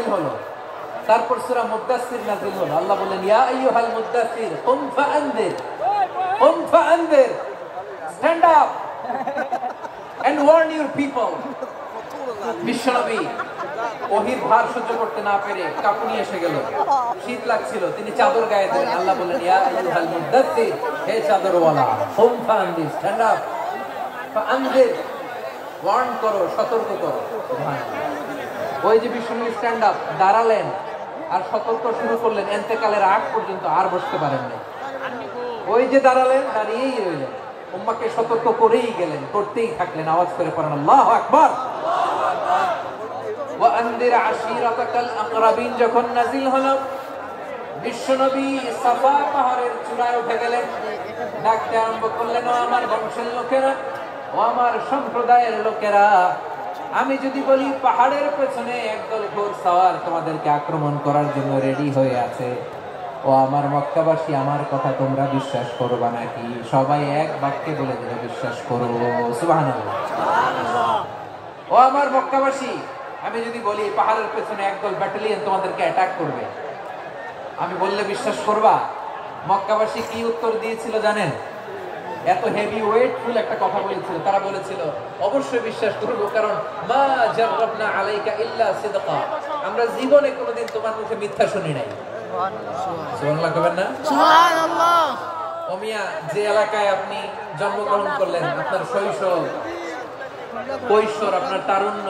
নাজিল হলো, তারপর সূরা মুদ্দাসসির নাজিল হলো। আল্লাহ বলেন ইয়া আইয়ুহাল মুদ্দাসসির কুম ফাআনদির, stand up and warn your people. বিশ্বনবী ওহীর ভার সহ্য করতে না পেরে কাঁপুনি এসে গেল, শীত লাগছিল, তিনি চাদর গায়ে দিলেন। আল্লাহ বলেন ইয়া আইয়ুহাল মুদ্দাসসির, হে চাদরওয়ালা, কুম ফাআনদির, স্ট্যান্ড আপ, ফাআনদির, ওয়ার্ন করো, সতর্ক করো। সুবহানাল্লাহ। ওই যে বিশ্বনবী স্ট্যান্ড আপ, দাঁড়ালেন আর সতর্ক শুরু করলেন, ইন্তেকালের আগ পর্যন্ত আর বসতে পারেন না। ওই যে দাঁড়ালেন, দাঁড়িয়েই রইলেন, উম্মাহকে সতর্ক করেই গেলেন, করতেই থাকলেন। আওয়াজ করে পড়েন আল্লাহু আকবার। ওয়া আনদির আশীরাতাকাল আকরাবিন যখন নাজিল হলো, বিশ্বনবী সাফা পাহাড়ের চূড়ায় উঠে গেলেন, ডাকতে আরম্ভ করলেন, ও আমার বংশের লোকেরা, ও আমার সম্প্রদায়ের লোকেরা, আমি যদি বলি পাহাড়ের পেছনে একদল ঘোড়সাওয়ার তোমাদেরকে আক্রমণ করার জন্য রেডি হয়ে আছে, ও আমার মক্কাবাসী, আমার কথা তোমরা বিশ্বাস করবা নাকি? সবাই এক বাক্যে বলে দিল বিশ্বাস করো। সুবহানাল্লাহ। ও আমার মক্কাবাসী, আমি যদি বলি পাহাড়ের পেছনে একদল ব্যাটালিয়ন তোমাদেরকে অ্যাটাক করবে, আমি বললে বিশ্বাস করবা? মক্কাবাসী কি উত্তর দিয়েছিল জানেন? এত হেভি ওয়েটফুল একটা কথা বলেছিল। তারা বলেছিল অবশ্যই বিশ্বাস করব, কারণ মা জাররাবনা আলাইকা ইল্লা সিদকা, আমরা জীবনে কোনোদিন তোমার মুখে মিথ্যা শুনি নাই। সুবহানাল্লাহ কবেন না? সুবহানাল্লাহ। ও মিয়া, যে এলাকায় আপনি জন্মগ্রহণ করলেন, আপনার শৈশব, কৈশোর, আপনার তারুণ্য,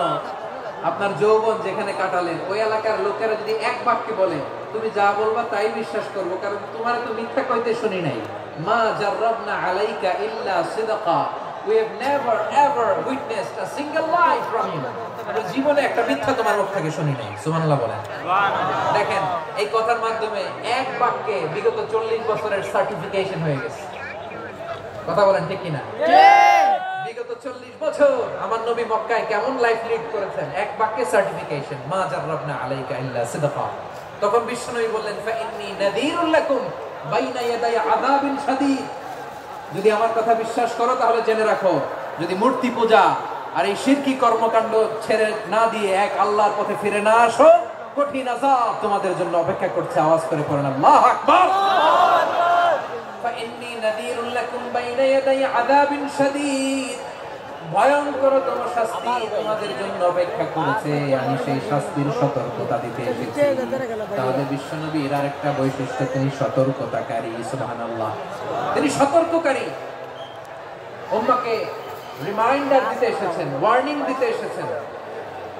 আপনার যৌবন যেখানে কাটালেন, ওই এলাকার লোকেরা যদি এক বাক্যে বলে তুমি যা বলবা তাই বিশ্বাস করব, কারণ তোমার তো মিথ্যা কইতে শুনি নাই। মা জাররাবনা আলাইকা ইল্লা সিদকা, we have never ever witnessed a single lie from you, আমরা জীবনে একটা মিথ্যা তোমার মুখ থেকে শুনি নাই। সুবহানাল্লাহ বলেন। সুবহানাল্লাহ। দেখেন, এই কথার মাধ্যমে এক বাক্যে বিগত 40 বছরের সার্টিফিকেশন হয়ে গেছে। কথা বলেন ঠিক কিনা? ঠিক। বিগত 40 বছর আমার নবী মক্কায় কেমন লাইফ লিড করেছেন, এক বাক্যে সার্টিফিকেশন, মা জাররাবনা আলাইকা ইল্লা সিদকা। তখন বিশ্বনবী বললেন ফাইন্নী নাযীরুল লাকুম বাইনা ইয়াদাই আযাবিন শাদীদ, যদি আমার কথা বিশ্বাস করো তাহলে জেনে রাখো, যদি মূর্তি পূজা আর এই শিরকি কর্মকাণ্ড ছেড়ে না দিয়ে এক আল্লাহর পথে ফিরে না আসো, কঠিন আযাব তোমাদের জন্য অপেক্ষা করছে। আওয়াজ করে পড়েন আল্লাহু আকবার। ফাইন্নী নাযীরুল লাকুম বাইনা ইয়াদাই আযাবিন শাদীদ, ভয়ঙ্কর শাস্তি তোমাদের জন্য অপেক্ষা করেছে, আমি সেই শাস্তির সতর্কতা দিতে এসেছি। তাহলে বিশ্বনবীর আরেকটা বৈশিষ্ট্য, তিনি সতর্কতাকারী। সুবহানাল্লাহ। তিনি সতর্ককারী, উম্মাহকে রিমাইন্ডার দিতে এসেছেন, ওয়ার্নিং দিতে এসেছেন।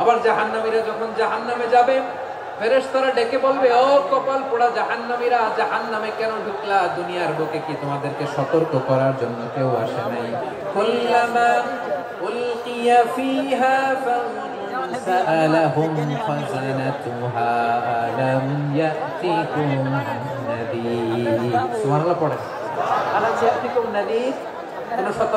আবার জাহান্নামীরা যখন জাহান্নামে যাবে, ফেরেশতারা ডেকে বলবে, ও কপাল পোড়া জাহান্নামীরা, জাহান্নামে কেন ঢুকলা? দুনিয়ার বুকে কি তোমাদেরকে সতর্ক করার জন্য কেউ আসে নাই? কুল্লামা উলকিয়া ফিহা ফাউজুন সাআলাহুম খাযানাতুহা আলাম ইয়াতিকুম নাযীর। সুবহানাল্লাহ পড়ে। আলাম ইয়াতিকুম নাযীর, কোন সতর্ক